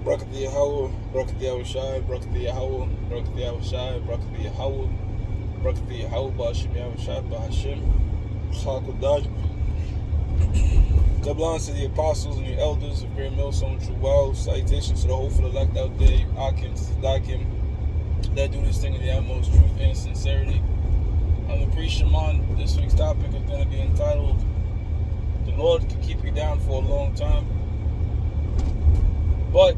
Brakati Yahweh, Brakati Yahushai, Brakati Yahweh, Brakati Yahushai, Brakati Yahweh, Brakati Yahweh, Ba'ashim Yahushai, Ba'ashim, Chakudah. God bless to the apostles and the elders of Great Millstone, True Wow. Salutations to the hopeful elect out there, Akim, Tzadakim, that do this thing in the utmost truth and sincerity. I'm the priest Shaman. This week's topic is going to be entitled, The Lord Can Keep You Down for a Long Time, but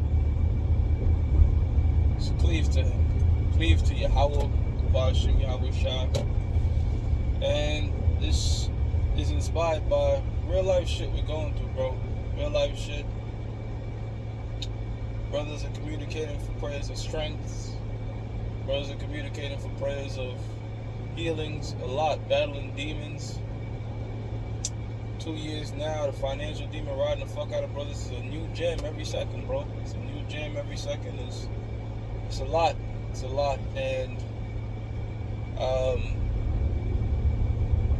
so cleave to Him. Cleave to Yahweh, Ba'ashim Yahushai. And this is inspired by real life shit we're going through, bro. Real life shit. Brothers are communicating for prayers of strength. Brothers are communicating for prayers of healings a lot, battling demons. 2 years now, the financial demon riding the fuck out of brothers is a new gem every second, bro. It's a new gem every second. It's a lot. It's a lot. And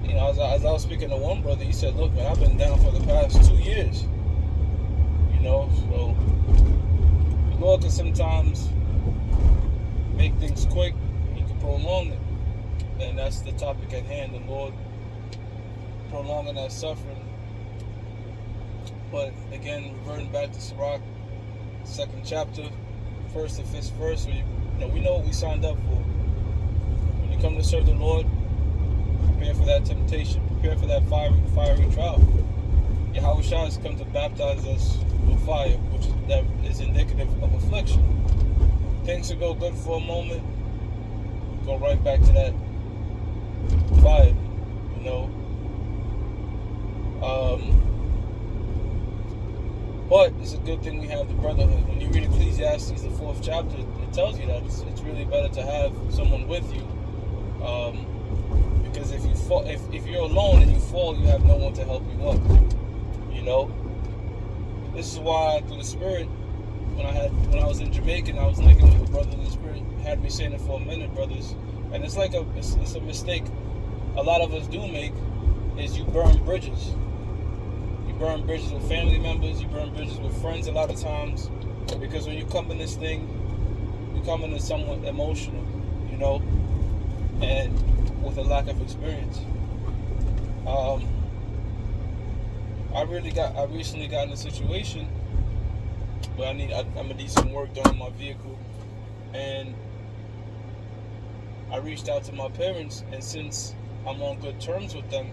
you know, as I was speaking to one brother, he said, look, man, I've been down for the past 2 years. You know, so the Lord can sometimes make things quick. He can prolong it. And that's the topic at hand, the Lord prolonging that suffering. But again, reverting back to Sirach, 2nd chapter, 1st to 5th verse, we know what we signed up for. When you come to serve the Lord, prepare for that temptation, prepare for that fiery trial. Yahweh Shah has come to baptize us with fire, that is indicative of affliction. Things will go good for a moment, go right back to that fire, you know. But it's a good thing we have the brotherhood. When you read Ecclesiastes, the 4th chapter, it tells you that it's really better to have someone with you. Because if you fall, if you're alone and you fall, you have no one to help you up. You know. This is why, through the Spirit, when I was in Jamaica, and I was linking with the brother, the Spirit had me saying it for a minute, brothers. And it's like it's a mistake a lot of us do make, is you burn bridges. You burn bridges with family members. You burn bridges with friends a lot of times, because when you come in this thing, you come in as somewhat emotional, you know, and with a lack of experience. I recently got in a situation where I'm gonna need some work done on my vehicle, and I reached out to my parents, and since I'm on good terms with them,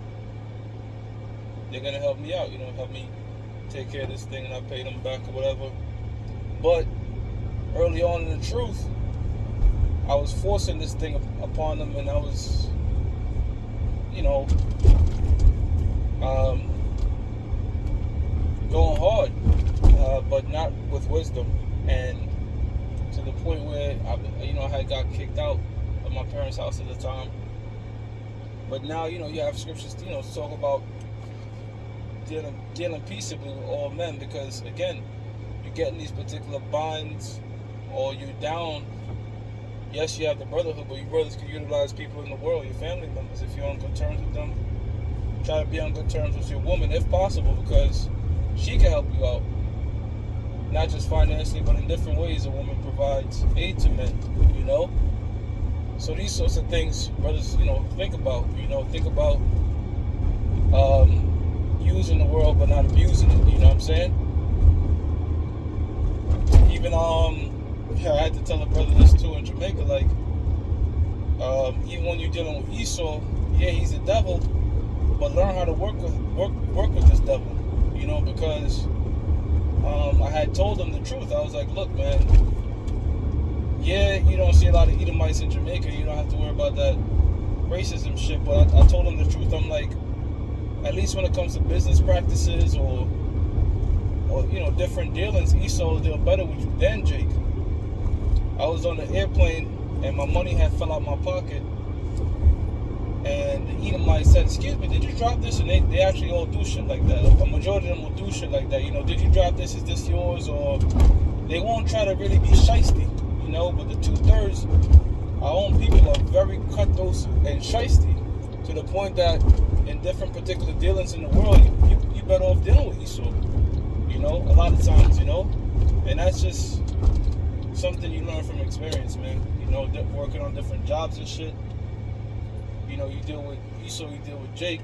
they're gonna help me out, you know, help me take care of this thing, and I pay them back or whatever. But early on in the truth, I was forcing this thing upon them, and I was, you know, going hard, but not with wisdom, and to the point where I had got kicked out of my parents' house at the time. But now, you know, you have scriptures, you know, to talk about dealing peaceably with all men, because again, you get in these particular binds, or you're down. Yes, you have the brotherhood, but you brothers can utilize people in the world, your family members, if you're on good terms with them. Try to be on good terms with your woman, if possible, because she can help you out. Not just financially, but in different ways. A woman provides aid to men, you know? So these sorts of things, brothers, you know, think about. You know, think about using the world but not abusing it, you know what I'm saying? Even, I had to tell a brother this too in Jamaica, like, even when you're dealing with Esau, yeah, he's a devil, but learn how to work with this devil, you know, because I had told him the truth. I was like, look, man, yeah, you don't see a lot of Edomites in Jamaica, you don't have to worry about that racism shit, but I told him the truth. I'm like, at least when it comes to business practices or you know, different dealings, Esau will deal better with you than Jake. I was on the airplane and my money had fell out my pocket, and the Edomite said, excuse me, did you drop this? And they actually all do shit like that. A majority of them will do shit like that. You know, did you drop this? Is this yours? Or they won't try to really be shiesty, you know, but the 2/3, our own people are very cutthroat and shiesty, to the point that in different particular dealings in the world, you better off dealing with Esau. You know, a lot of times, you know, And that's just something you learn from experience, man. You know, working on different jobs and shit. You know, you deal with Jake.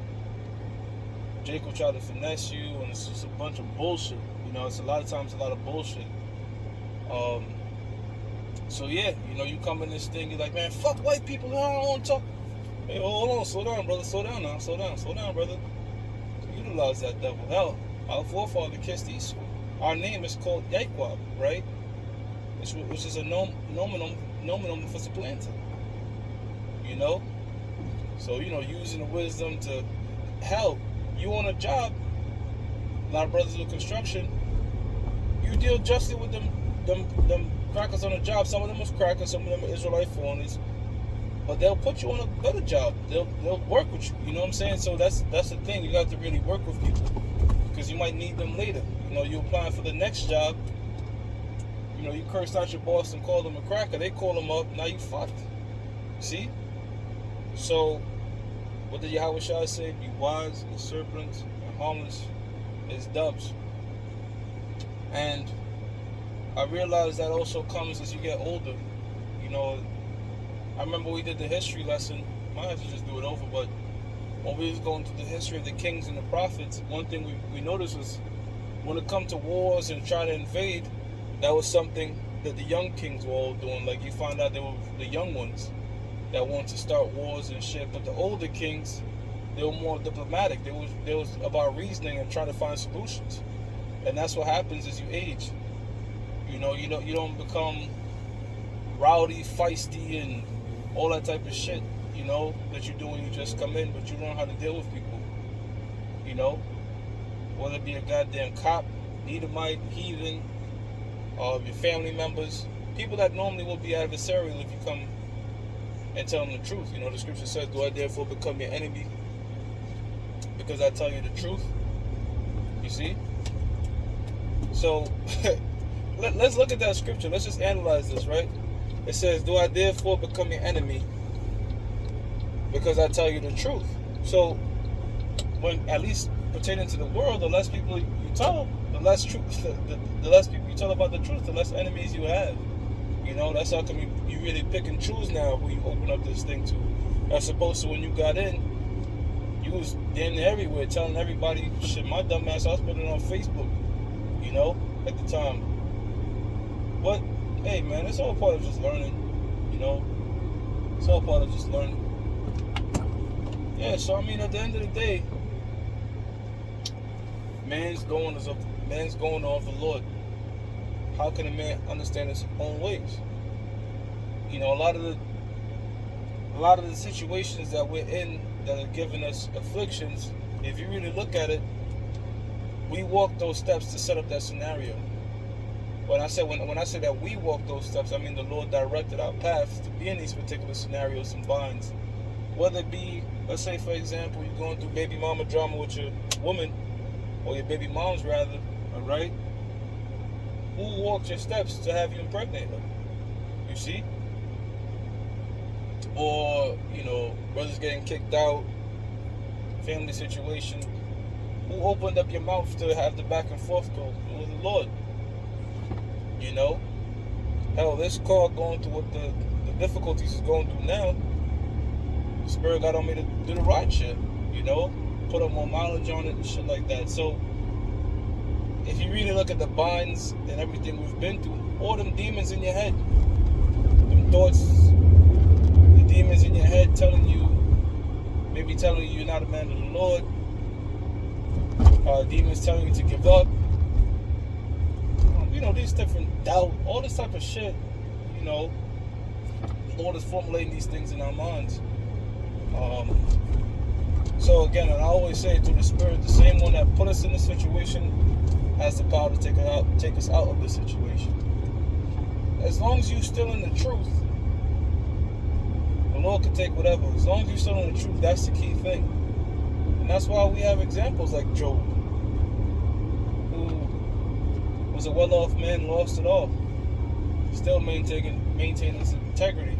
Jake will try to finesse you, and it's just a bunch of bullshit. You know, it's a lot of times a lot of bullshit. So yeah, you know, you come in this thing, you're like, man, fuck white people. I don't want to talk. Hey, hold on, slow down, brother. Slow down now. Slow down, brother. Utilize that devil. Hell, our forefather kissed Esau. Our name is called Yaquab, right? Which is a nomen for supplanter. You know? So, you know, using the wisdom to help you on a job. A lot of brothers with construction, you deal justly with them crackers on the job. Some of them is crackers, some of them are Israelite foreigners. But they'll put you on a better job. They'll work with you. You know what I'm saying? So that's the thing. You got to really work with people, because you might need them later. You know, you're applying for the next job. You know, you cursed out your boss and called them a cracker. They call them up. Now you fucked. See? So, what did Yahweh Shai say? Be wise as serpents and harmless as doves. And I realize that also comes as you get older. You know, I remember we did the history lesson. Might have to just do it over, but when we was going through the history of the kings and the prophets, one thing we noticed was when it come to wars and try to invade, that was something that the young kings were all doing. Like, you find out they were the young ones that wanted to start wars and shit, but the older kings, they were more diplomatic. They was about reasoning and trying to find solutions. And that's what happens as you age. You know, you don't become rowdy, feisty, and all that type of shit, you know, that you do when you just come in, but you learn how to deal with people, you know, whether it be a goddamn cop, Edomite, heathen, your family members, people that normally will be adversarial if you come and tell them the truth. You know, the scripture says, do I therefore become your enemy because I tell you the truth? You see? So, let's look at that scripture. Let's just analyze this, right? It says, do I therefore become your enemy because I tell you the truth? So, when, at least pertaining to the world, the less people you tell, the less truth, the less people you tell about the truth, the less enemies you have. You know, that's how come you really pick and choose now who you open up this thing to. As opposed to when you got in, you was damn near everywhere telling everybody, shit, my dumb ass, I was putting it on Facebook, you know, at the time. But, hey man, it's all part of just learning, you know. It's all part of just learning. Yeah, so I mean, at the end of the day, man's going off the Lord. How can a man understand his own ways? You know, a lot of the situations that we're in that are giving us afflictions, if you really look at it, we walk those steps to set up that scenario. When I say that we walk those steps, I mean the Lord directed our paths to be in these particular scenarios and binds. Whether it be, let's say for example, you're going through baby mama drama with your woman, or your baby moms rather, alright? Who walked your steps to have you impregnate her? You see? Or, you know, brothers getting kicked out, family situation. Who opened up your mouth to have the back and forth go? It was the Lord. You know? Hell, this car going through what the difficulties is going through now, the Spirit got on me to do the ride shit, you know? Put up more mileage on it and shit like that. So, if you really look at the binds and everything we've been through, all them demons in your head, them thoughts, the demons in your head maybe telling you you're not a man of the Lord, demons telling you to give up, you know, these different doubt, all this type of shit, you know, the Lord is formulating these things in our minds. So again, and I always say through the Spirit, the same one that put us in this situation has the power to take us out of this situation. As long as you're still in the truth, the Lord can take whatever. As long as you're still in the truth, that's the key thing. And that's why we have examples like Job, who was a well-off man, lost it all, still maintaining his integrity.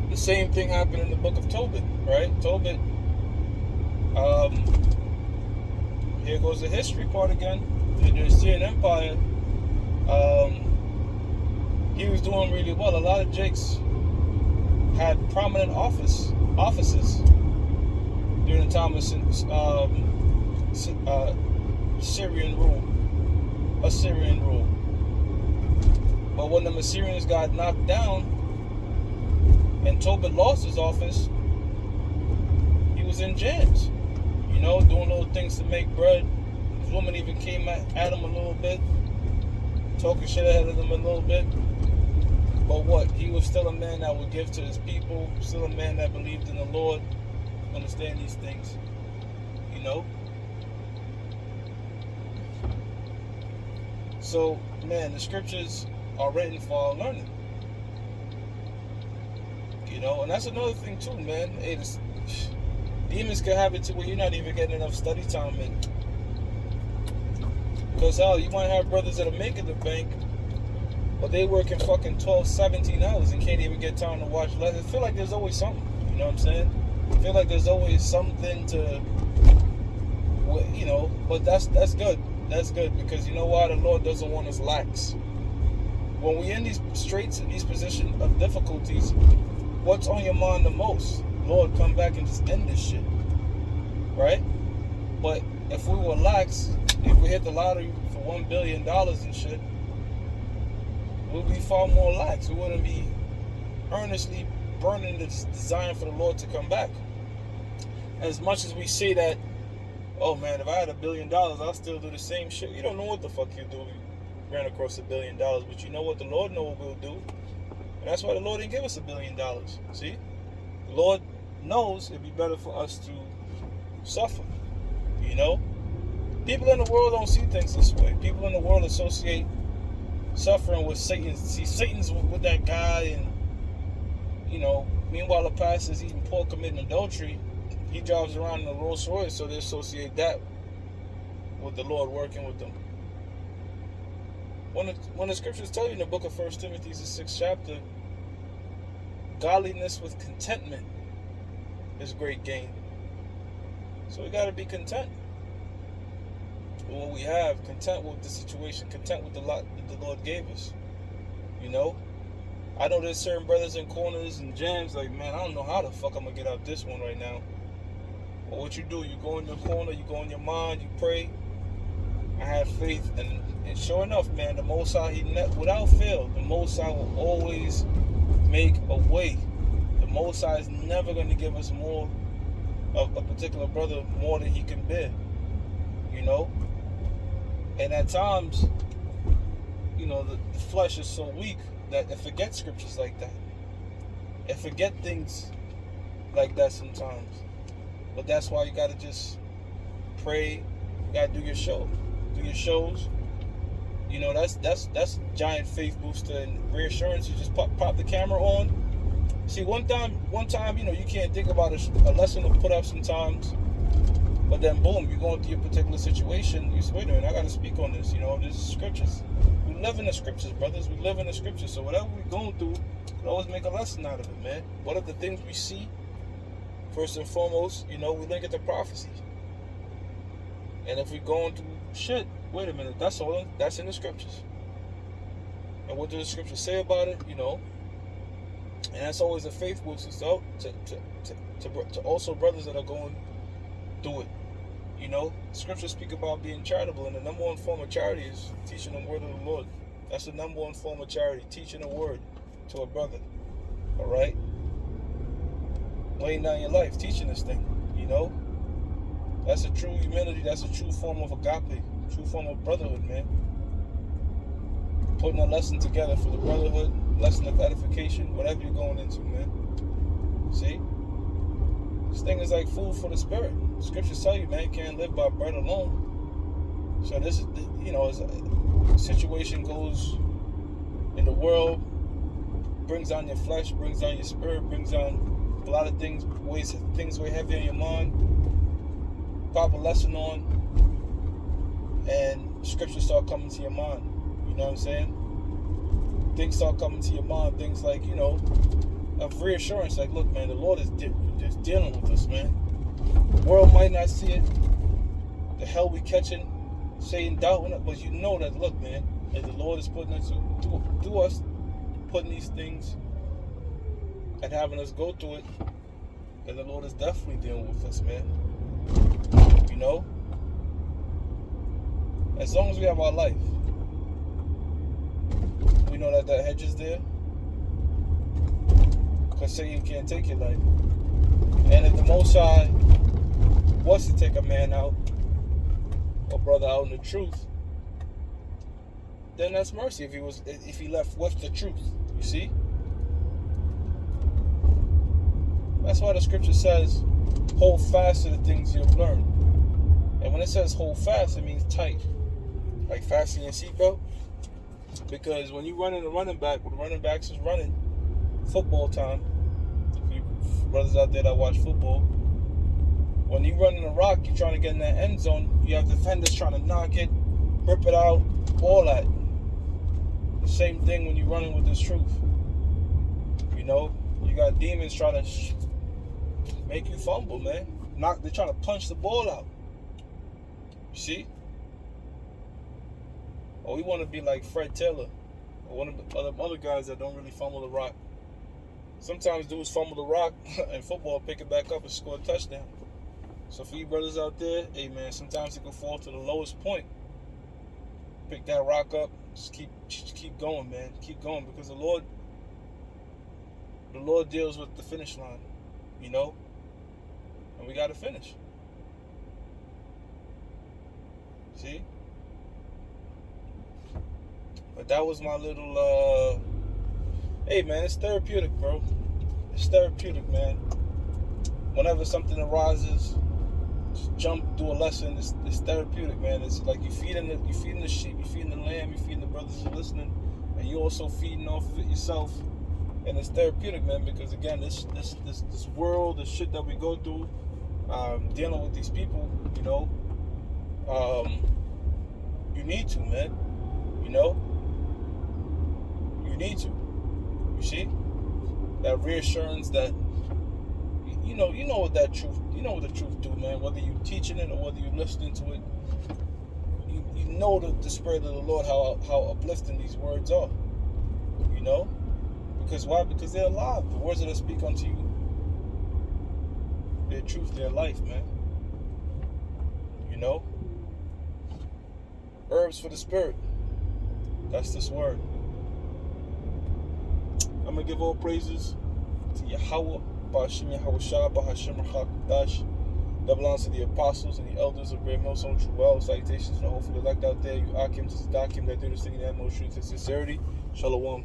The same thing happened in the book of Tobit, right? Tobit, here goes the history part again. The Assyrian Empire He was doing really well. A lot of Jakes had prominent offices during the time of Assyrian rule. But when the Assyrians got knocked down and Tobit lost his office, he was in jams, doing little things to make bread. His woman even came at him a little bit, talking shit ahead of him a little bit. But what? He was still a man that would give to his people, still a man that believed in the Lord. Understand these things, So, man, the scriptures are written for our learning. And that's another thing too, man. Hey, demons can have it to where you're not even getting enough study time in. Because hell, you might have brothers that are making the bank, but they working fucking 12, 17 hours and can't even get time to watch lessons. I feel like there's always something, you know what I'm saying? I feel like there's always something to, but that's good. That's good, because you know why? The Lord doesn't want us lax. When we're in these straits, in these positions of difficulties, what's on your mind the most? Lord, come back and just end this shit, right? But if we were lax, if we hit the lottery for $1 billion and shit, we'd be far more lax. We wouldn't be earnestly burning the desire for the Lord to come back. As much as we say that, oh man, if I had $1 billion, I'll still do the same shit. You don't know what the fuck you do. You ran across $1 billion, but you know what the Lord knows what we'll do. And that's why the Lord didn't give us $1 billion. See? The Lord knows it'd be better for us to suffer. People in the world don't see things this way. People in the world associate suffering with Satan. See, Satan's with that guy, and meanwhile the pastor's eating pork, committing adultery. He drives around in a Rolls Royce, so they associate that with the Lord working with them. When the scriptures tell you in the book of 1 Timothy, the 6th chapter, godliness with contentment is great gain. So we got to be content with what we have, content with the situation, content with the lot that the Lord gave us. I know there's certain brothers in corners and jams like, man, I don't know how the fuck I'm going to get out this one right now. But what you do, you go in your corner, you go in your mind, you pray. I have faith, and sure enough, man, the Most High, without fail, the Most High will always make a way. The Most High is never going to give us more of a particular brother, more than he can bear. And at times, the flesh is so weak that it forgets scriptures like that. It forget things like that sometimes. But that's why you got to just pray. You got to do your show. Do your shows. That's giant faith booster and reassurance. You just pop the camera on. See, one time, you can't think about a lesson to put up sometimes. But then boom, you're going through your particular situation. You say, wait a minute, I got to speak on this. This is scriptures. We live in the scriptures, brothers. We live in the scriptures. So whatever we're going through, we can always make a lesson out of it, man. What are the things we see? First and foremost, we link it to prophecy. And if we're going through shit, wait a minute, that's in the scriptures. And what do the scriptures say about it? And that's always a faith boost to also brothers that are going through it. Scriptures speak about being charitable, and the number one form of charity is teaching the word of the Lord. That's the number one form of charity, teaching the word to a brother. All right? Laying down your life, teaching this thing, That's a true humility. That's a true form of agape, true form of brotherhood, man. Putting a lesson together for the brotherhood, lesson of edification, whatever you're going into, man. See? This thing is like food for the spirit. Scriptures tell you, man, you can't live by bread alone. So this is, as a situation goes in the world, brings down your flesh, brings down your spirit, brings down a lot of things way heavy on your mind. Pop a lesson on, and scriptures start coming to your mind. You know what I'm saying? Things start coming to your mind. Things like, of reassurance. Like, look, man, the Lord is just dealing with us, man. The world might not see it. The hell we catching saying doubting it, but you know that, look, man, as the Lord is putting us through us, putting these things and having us go through it, and the Lord is definitely dealing with us, man. You know? As long as we have our life, we know that that hedge is there, because Satan can't take your life. And if the Most High was to take a man out, or brother out in the truth, then that's mercy. If he left with the truth, you see. That's why the scripture says, hold fast to the things you've learned. And when it says hold fast, it means tight, like fasten your seatbelt. Because when you run in the running back, when the running backs is running football time, for you brothers out there that watch football, when you run in the rock, you're trying to get in that end zone, you have defenders trying to knock it, rip it out, all that. The same thing when you're running with this truth. You know, you got demons trying to make you fumble, man. They're trying to punch the ball out. You see? Or we want to be like Fred Taylor, or one of the other guys that don't really fumble the rock. Sometimes dudes fumble the rock in football, pick it back up and score a touchdown. So for you brothers out there, hey man, sometimes it can fall to the lowest point. Pick that rock up, just keep going, man. Keep going, because the Lord deals with the finish line, you know? And we gotta finish. See? But that was my little hey man, it's therapeutic, bro. It's therapeutic, man. Whenever something arises, just jump, do a lesson. It's therapeutic, man. It's like you're feeding the sheep, you're feeding the lamb, you're feeding the brothers who are listening, and you're also feeding off of it yourself. And it's therapeutic, man, because again, this world, the shit that we go through, dealing with these people, you know, you need to, man. You know, you need to. You see, that reassurance that you know what that truth, you know what the truth do, man. Whether you teaching it or whether you listening to it, you know the spirit of the Lord, how uplifting these words are. You know, because why? Because they're alive. The words that I speak unto you, their truth, their life, man. You know, herbs for the spirit. That's this word. I'm going to give all praises to Yahweh, Ba'ashim Yahweh Shah, Ba'ashim Rachak. That belongs to the apostles and the elders of Great Millstone True Well. Salutations to the hopefully elect out there. You Akim to Dakim that do this thing in the utmost truth and sincerity. Shalom.